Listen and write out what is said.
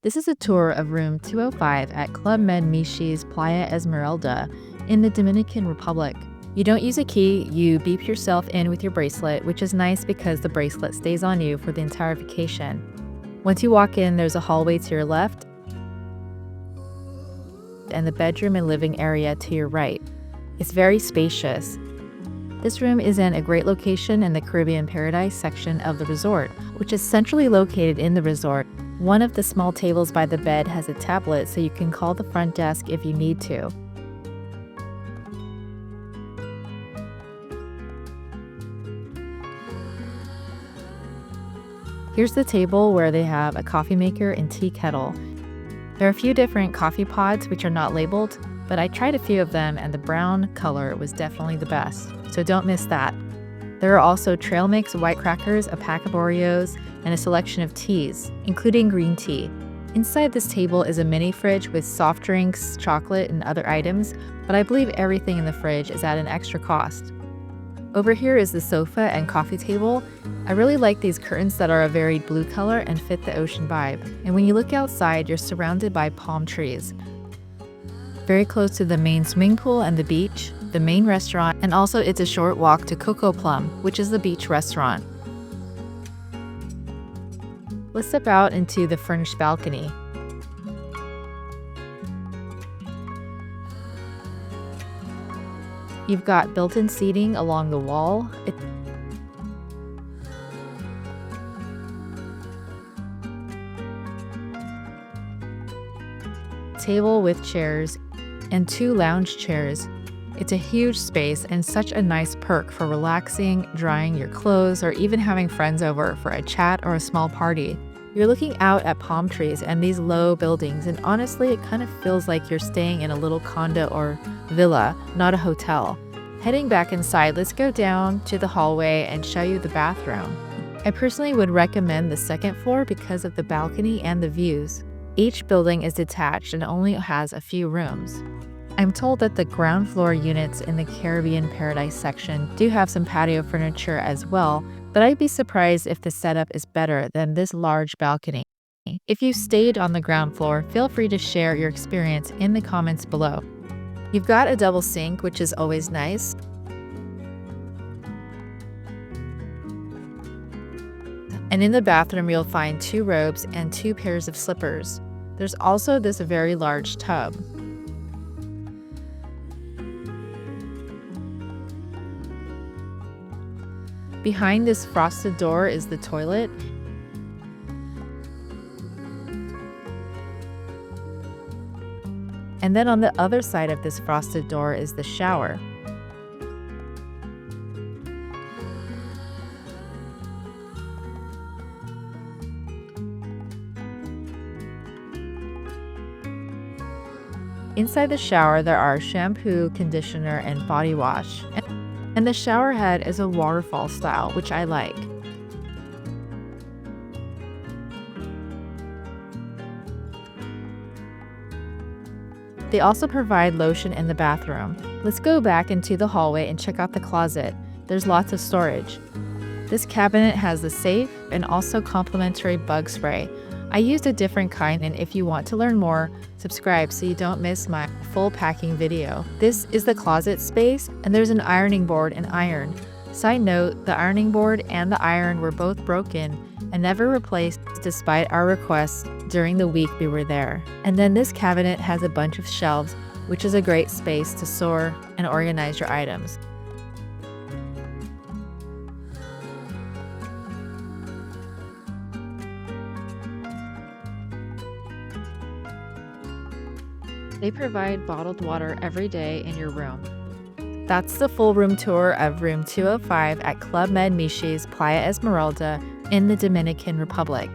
This is a tour of room 205 at Club Med Miches Playa Esmeralda in the Dominican Republic. You don't use a key, you beep yourself in with your bracelet, which is nice because the bracelet stays on you for the entire vacation. Once you walk in, there's a hallway to your left and the bedroom and living area to your right. It's very spacious. This room is in a great location in the Caribbean Paradise section of the resort, which is centrally located in the resort. One of the small tables by the bed has a tablet so you can call the front desk if you need to. Here's the table where they have a coffee maker and tea kettle. There are a few different coffee pods which are not labeled, but I tried a few of them and the brown color was definitely the best, so don't miss that. There are also trail mix, white crackers, a pack of Oreos, and a selection of teas, including green tea. Inside this table is a mini fridge with soft drinks, chocolate, and other items, but I believe everything in the fridge is at an extra cost. Over here is the sofa and coffee table. I really like these curtains that are a varied blue color and fit the ocean vibe. And when you look outside, you're surrounded by palm trees. Very close to the main swimming pool and the beach, the main restaurant, and also it's a short walk to Coco Plum, which is the beach restaurant. Let's step out into the furnished balcony. You've got built-in seating along the wall. Table with chairs and 2 lounge chairs. It's a huge space and such a nice perk for relaxing, drying your clothes, or even having friends over for a chat or a small party. You're looking out at palm trees and these low buildings, and honestly, it kind of feels like you're staying in a little condo or villa, not a hotel. Heading back inside, let's go down to the hallway and show you the bathroom. I personally would recommend the second floor because of the balcony and the views. Each building is detached and only has a few rooms. I'm told that the ground floor units in the Caribbean Paradise section do have some patio furniture as well, but I'd be surprised if the setup is better than this large balcony. If you stayed on the ground floor, feel free to share your experience in the comments below. You've got a double sink, which is always nice. And in the bathroom, you'll find 2 robes and 2 pairs of slippers. There's also this very large tub. Behind this frosted door is the toilet. And then on the other side of this frosted door is the shower. Inside the shower, there are shampoo, conditioner, and body wash. And the shower head is a waterfall style, which I like. They also provide lotion in the bathroom. Let's go back into the hallway and check out the closet. There's lots of storage. This cabinet has the safe and also complimentary bug spray. I used a different kind, and if you want to learn more, subscribe so you don't miss my full packing video. This is the closet space, and there's an ironing board and iron. Side note, the ironing board and the iron were both broken and never replaced despite our requests during the week we were there. And then this cabinet has a bunch of shelves, which is a great space to store and organize your items. They provide bottled water every day in your room. That's the full room tour of room 205 at Club Med Miches Playa Esmeralda in the Dominican Republic.